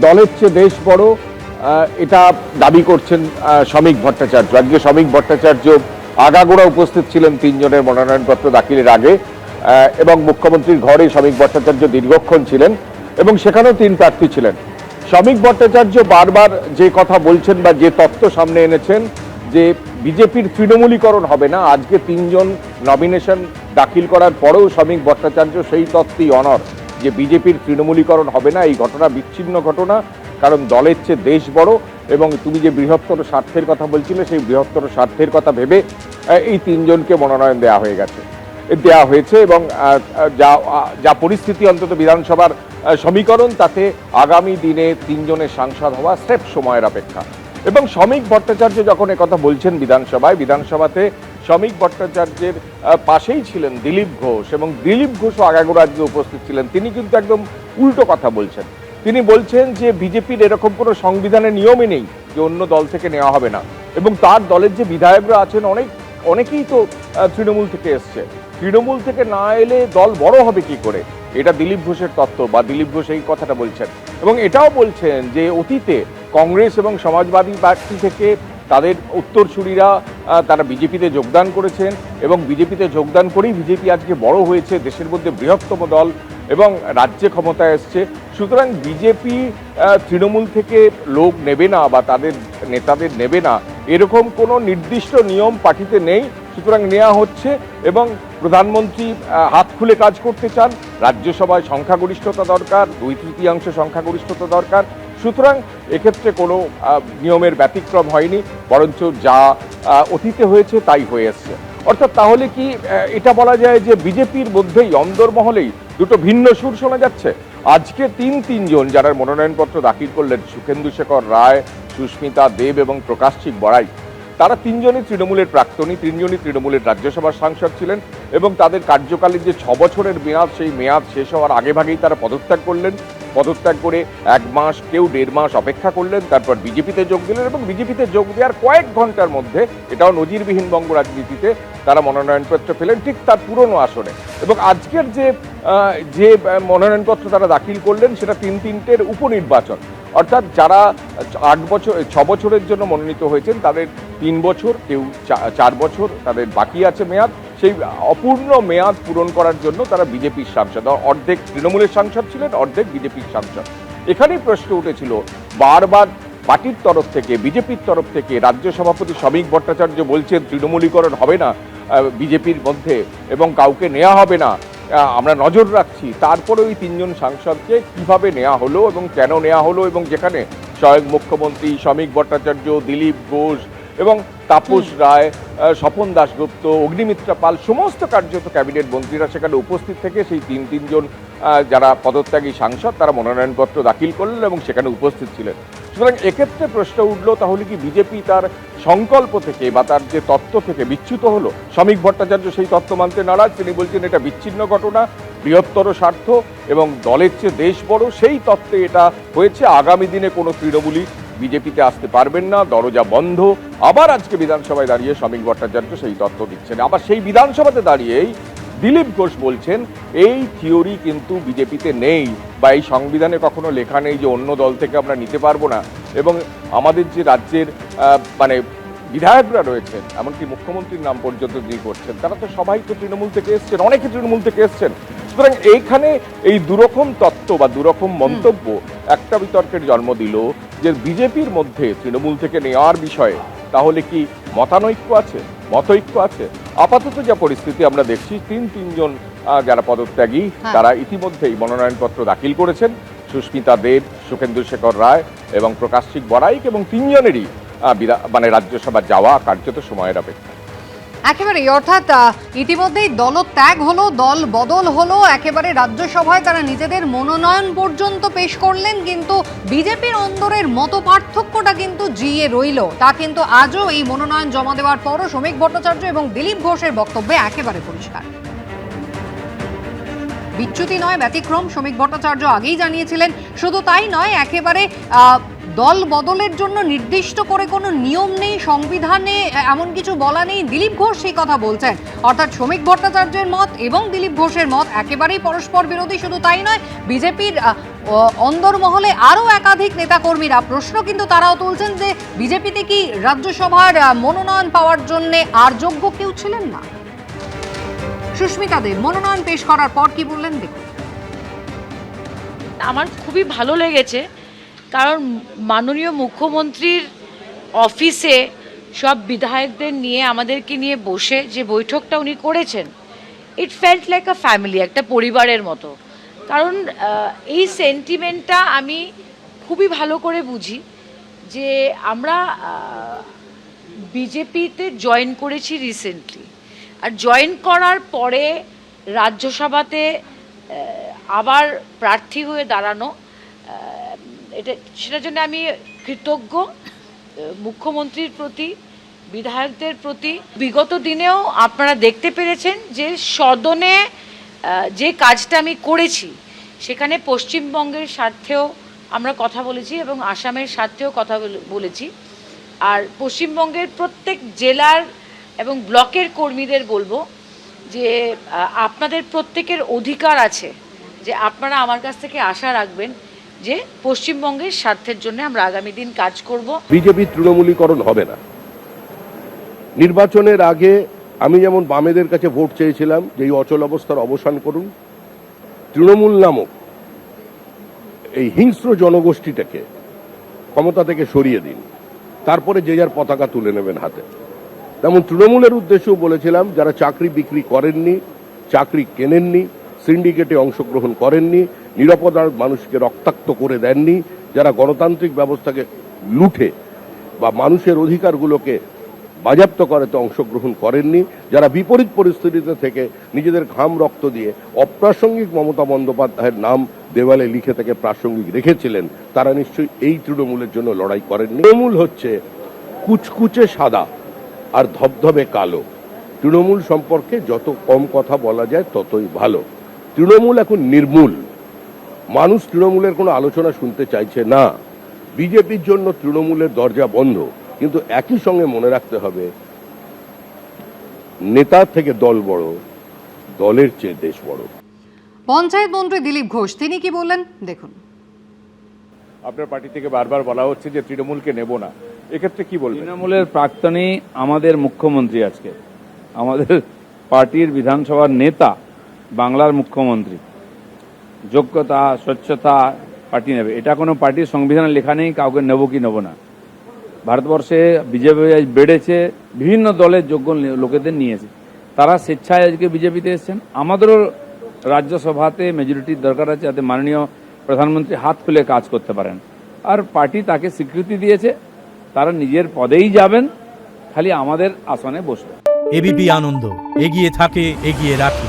দলের চেয়ে দেশ বড়, এটা দাবি করছেন শ্রমিক ভট্টাচার্য। আজকে শ্রমিক ভট্টাচার্য আগাগোড়া উপস্থিত ছিলেন তিনজনের মনোনয়নপত্র দাখিলের আগে, এবং মুখ্যমন্ত্রীর ঘরে শ্রমিক ভট্টাচার্য দীর্ঘক্ষণ ছিলেন এবং সেখানেও 3 প্রার্থী ছিলেন। শ্রমিক ভট্টাচার্য বারবার যে কথা বলছেন বা যে তত্ত্ব সামনে এনেছেন যে বিজেপির তৃণমূলীকরণ হবে না, আজকে 3 জন নমিনেশন দাখিল করার পরেও শ্রমিক ভট্টাচার্য সেই তত্ত্বেই অনড় যে বিজেপির তৃণমূলীকরণ হবে না। এই ঘটনা বিচ্ছিন্ন ঘটনা, কারণ দলের চেয়ে দেশ বড় এবং তুমি যে বৃহত্তর স্বার্থের কথা বলছিলে সেই বৃহত্তর স্বার্থের কথা ভেবে এই 3 জনকে মনোনয়ন দেওয়া হয়েছে এবং যা পরিস্থিতি অন্তত বিধানসভার সমীকরণ, তাতে আগামী দিনে 3 জনের সাংসদ হওয়া স্রেফ সময়ের অপেক্ষা। এবং শ্রমিক ভট্টাচার্য যখন একথা বলছেন বিধানসভাতে শ্রমিক ভট্টাচার্যের পাশেই ছিলেন দিলীপ ঘোষ, এবং দিলীপ ঘোষও আগাগোড়া আজকে উপস্থিত ছিলেন। তিনি কিন্তু একদম উল্টো কথা বলছেন। তিনি বলছেন যে বিজেপির এরকম কোনো সংবিধানের নিয়মই নেই যে অন্য দল থেকে নেওয়া হবে না, এবং তার দলের যে বিধায়করা আছেন অনেকেই তো তৃণমূল থেকে এসছে। তৃণমূল থেকে না এলে দল বড় হবে কি করে, এটা দিলীপ ঘোষের তত্ত্ব বা দিলীপ ঘোষ এই কথাটা বলছেন। এবং এটাও বলছেন যে অতীতে কংগ্রেস এবং সমাজবাদী পার্টি থেকে তাদের উত্তরসূরিরা তারা বিজেপিতে যোগদান করেছেন এবং বিজেপিতে যোগদান করেই বিজেপি আজকে বড় হয়েছে, দেশের মধ্যে বৃহত্তম দল এবং রাজ্যে ক্ষমতায় এসছে। সুতরাং বিজেপি তৃণমূল থেকে লোক নেবে না বা তাদের নেতাদের নেবে না, এরকম কোনো নির্দিষ্ট নিয়ম পার্টিতে নেই। সুতরাং নেওয়া হচ্ছে এবং প্রধানমন্ত্রী হাত খুলে কাজ করতে চান। রাজ্যসভায় সংখ্যাগরিষ্ঠতা দরকার, 2/3 সংখ্যাগরিষ্ঠতা দরকার। সুতরাং এক্ষেত্রে কোনো নিয়মের ব্যতিক্রম হয়নি, বরঞ্চ যা অতীতে হয়েছে তাই হয়ে এসছে। অর্থাৎ তাহলে কি এটা বলা যায় যে বিজেপির মধ্যেই অন্দরমহলেই দুটো ভিন্ন সুর শোনা যাচ্ছে? আজকে তিন জন যারা মনোনয়নপত্র দাখিল করলেন, সুখেন্দু শেখর রায়, সুস্মিতা দেব এবং প্রকাশচিক বড়াই, তারা 3 জনই তৃণমূলের প্রাক্তনী, 3 জনই তৃণমূলের রাজ্যসভার সাংসদ ছিলেন এবং তাদের কার্যকালের যে 6 বছরের মেয়াদ, সেই মেয়াদ শেষ হওয়ার আগেভাগেই তারা পদত্যাগ করলেন। পদত্যাগ করে 1 মাস, কেউ 1.5 মাস অপেক্ষা করলেন, তারপর বিজেপিতে যোগ দিলেন এবং বিজেপিতে যোগ দেওয়ার কয়েক ঘন্টার মধ্যে, এটাও নজিরবিহীন বঙ্গ রাজনীতিতে, তারা মনোনয়নপত্র পেলেন ঠিক তার পুরনো আসনে। এবং আজকের যে মনোনয়নপত্র তারা দাখিল করলেন সেটা 3টের উপনির্বাচন, অর্থাৎ যারা 6 বছরের জন্য মনোনীত হয়েছেন তাদের 3 বছর, কেউ 4 বছর তাদের বাকি আছে মেয়াদ। সেই অপূর্ণ মেয়াদ পূরণ করার জন্য তারা বিজেপির সাংসদ, অর্ধেক তৃণমূলের সাংসদ ছিলেন, অর্ধেক বিজেপির সাংসদ। এখানেই প্রশ্ন উঠেছিল বারবার পার্টির তরফ থেকে, বিজেপির তরফ থেকে। রাজ্য সভাপতি শ্রমিক ভট্টাচার্য বলছেন তৃণমূলীকরণ হবে না বিজেপির মধ্যে এবং কাউকে নেওয়া হবে না, আমরা নজর রাখছি। তারপরে ওই 3 জন সাংসদকে কিভাবে নেওয়া হলো এবং কেন নেওয়া হলো, এবং যেখানে স্বয়ং মুখ্যমন্ত্রী, শ্রমিক ভট্টাচার্য, দিলীপ ঘোষ এবং তাপস রায়, স্বপন দাশগুপ্ত, অগ্নিমিত্রা পাল, সমস্ত কার্যত ক্যাবিনেট মন্ত্রীরা সেখানে উপস্থিত থেকে সেই 3 জন যারা পদত্যাগী সাংসদ তারা মনোনয়নপত্র দাখিল করলেন এবং সেখানে উপস্থিত ছিলেন। সুতরাং এক্ষেত্রে প্রশ্ন উঠল, তাহলে কি বিজেপি তার সংকল্প থেকে বা তার যে তত্ত্ব থেকে বিচ্যুত হলো? শ্রমিক ভট্টাচার্য সেই তত্ত্ব মানতে নারাজ। তিনি বলছেন এটা বিচ্ছিন্ন ঘটনা, বৃহত্তর স্বার্থ এবং দলের চেয়ে দেশ বড়, সেই তত্ত্বে এটা হয়েছে। আগামী দিনে কোনো তৃণমূলী বিজেপিতে আসতে পারবেন না, দরজা বন্ধ। আবার আজকে বিধানসভায় দাঁড়িয়ে শ্রমিক ভট্টাচার্য সেই তত্ত্ব দিচ্ছেন। আবার সেই বিধানসভাতে দাঁড়িয়েই দিলীপ ঘোষ বলছেন এই থিওরি কিন্তু বিজেপিতে নেই বা এই সংবিধানে কখনো লেখা নেই যে অন্য দল থেকে আমরা নিতে পারবো না। এবং আমাদের যে রাজ্যের বিধায়করা রয়েছেন, এমনকি মুখ্যমন্ত্রীর নাম পর্যন্ত যিনি করছেন, তারা তো সবাই তো তৃণমূল থেকে এসছেন, অনেকে তৃণমূল থেকে এসছেন। সুতরাং এইখানে এই দুরকম তত্ত্ব বা দুরকম মন্তব্য একটা বিতর্কের জন্ম দিল যে বিজেপির মধ্যে তৃণমূল থেকে নেওয়ার বিষয়ে তাহলে কি মতানৈক্য আছে, মতৈক্য আছে? আপাতত যা পরিস্থিতি আমরা দেখছি, 3 জন যারা পদত্যাগী তারা ইতিমধ্যেই মনোনয়নপত্র দাখিল করেছেন। সুস্মিতা দেব, সুখেন্দু শেখর রায় এবং প্রকাশচিক বড়াইক, এবং 3 জনেরই রাজ্যসভা যাওয়া কার্যত সময়ের অপেক্ষা। একেবারেই, অর্থাৎ ইতিমধ্যেই দলত্যাগ হলো, দল বদল হলো, একেবারে রাজ্যসভায় তারা নিজেদের মনোনয়ন পর্যন্ত পেশ করলেন, কিন্তু বিজেপির অন্দরের মত পার্থক্যটা কিন্তু জিয়ে রইল। তা কিন্তু আজও এই মনোনয়ন জমা দেওয়ার পরও শ্রমিক ভট্টাচার্য এবং দিলীপ ঘোষের বক্তব্যে একেবারে পরিষ্কার। বিচ্যুতি নয়, ব্যতিক্রম। শ্রমিক ভট্টাচার্য আগেই জানিয়েছিলেন। শুধু তাই নয়, একেবারে দল বদলের জন্য নির্দিষ্ট করে কোনো নিয়ম নেই, সংবিধানে এমন কিছু বলা নেই। দিলীপ ঘোষ সেই কথা বলছেন। অর্থাৎ শ্রমিক ভট্টাচার্যের মত এবং দিলীপ ঘোষের মত একেবারেই পরস্পর বিরোধী। শুধু তাই নয়, বিজেপির অন্দরমহলে আরও একাধিক নেতাকর্মীরা প্রশ্ন কিন্তু তারাও তুলছেন যে বিজেপিতে কি রাজ্যসভার মনোনয়ন পাওয়ার জন্য আর যোগ্য কেউ ছিলেন না। সুস্মিতা দেব মনোনয়ন পেশ করার পর কি বললেন দেখুন। আমার খুবই ভালো লেগেছে, কারণ মাননীয় মুখ্যমন্ত্রীর অফিসে সব বিধায়কদের নিয়ে আমাদেরকে নিয়ে বসে যে বৈঠকটা উনি করেছেন, ইট ফেল্ট লাইক আ ফ্যামিলি, একটা পরিবারের মতো। কারণ এই সেন্টিমেন্টটা আমি খুবই ভালো করে বুঝি যে আমরা বিজেপিতে জয়েন করেছি রিসেন্টলি, আর জয়েন করার পরে রাজ্যসভাতে আবার প্রার্থী হয়ে দাঁড়ানো, সেটার জন্য আমি কৃতজ্ঞ মুখ্যমন্ত্রীর প্রতি, বিধায়কদের প্রতি। বিগত দিনেও আপনারা দেখতে পেরেছেন যে সদনে যে কাজটা আমি করেছি সেখানে পশ্চিমবঙ্গের স্বার্থেও আমরা কথা বলেছি এবং আসামের স্বার্থেও কথা বলেছি। আর পশ্চিমবঙ্গের প্রত্যেক জেলার এবং ব্লকের কর্মীদের বলবো যে আপনাদের প্রত্যেকের অধিকার আছে যে আপনারা আমার কাছ থেকে আশা রাখবেন যে পশ্চিমবঙ্গের স্বার্থের জন্য আমরা আগামী দিন কাজ করব। বিজেপি তৃণমূলীকরণ হবে না। নির্বাচনের আগে আমি যেমন বামেদের কাছে ভোট চেয়েছিলাম যে এই অচল অবস্থার অবসান করুন, তৃণমূল নামক এই হিংস্র জনগোষ্ঠীটাকে ক্ষমতা থেকে সরিয়ে দিন, তারপরে যে যার পতাকা তুলে নেবেন হাতে। তেমন তৃণমূলের উদ্দেশ্যেও বলেছিলাম যারা চাকরি বিক্রি করেননি, চাকরি কেনেননি, সিন্ডিকেটে অংশগ্রহণ করেননি, নিরাপরাধ মানুষকে রক্তাক্ত করে দেননি, যারা গণতান্ত্রিক ব্যবস্থাকে লুঠে বা মানুষের অধিকারগুলোকে বাজেয়াপ্ত করাতে অংশগ্রহণ করেননি, যারা বিপরীত পরিস্থিতিতে থেকে নিজেদের ঘাম রক্ত দিয়ে অপ্রাসঙ্গিক মমতা বন্দ্যোপাধ্যায়ের নাম দেওয়ালে লিখে থেকে প্রাসঙ্গিক রেখেছিলেন, তারা নিশ্চয়ই এই তৃণমূলের জন্য লড়াই করেননি। তৃণমূল হচ্ছে কুচকুচে সাদা আর ধবধবে কালো। তৃণমূল সম্পর্কে যত কম কথা বলা যায় ততই ভালো। তৃণমূল এখন নির্মূল, মানুষ তৃণমূলের কোনো আলোচনা শুনতে চাইছে না। বিজেপির জন্য তৃণমূলের দরজা বন্ধ। কিন্তু একই সঙ্গে মনে রাখতে হবে, নেতা থেকে দল বড়, দলের চেয়ে দেশ বড়। পঞ্চায়েত মন্ত্রী দিলীপ ঘোষ তিনি কি বললেন দেখুন। আপনার পার্টি থেকে বারবার বলা হচ্ছে যে তৃণমূলকে নেব না, এক্ষেত্রে কি বলবেন? তৃণমূলের প্রাক্তনী আমাদের মুখ্যমন্ত্রী, আজকে আমাদের পার্টির বিধানসভার নেতা, বাংলার মুখ্যমন্ত্রী। যোগ্যতা, স্বচ্ছতা পার্টি নেবে, এটা কোনো পার্টির সংবিধানে লেখা নেই কাউকে নেব কি নেব না। ভারতবর্ষে বিজেপি বেড়েছে, বিভিন্ন দলের যোগ্য লোকেদের নিয়েছে, তারা স্বেচ্ছায় আজকে বিজেপিতে এসেছেন। আমাদেরও রাজ্যসভাতে মেজরিটির দরকার আছে যাতে মাননীয় প্রধানমন্ত্রী হাত খুলে কাজ করতে পারেন, আর পার্টি তাকে স্বীকৃতি দিয়েছে, তারা নিজের পদেই যাবেন, খালি আমাদের আসনে বসবেন। এবিপি আনন্দ, এগিয়ে থাকে, এগিয়ে রাখে।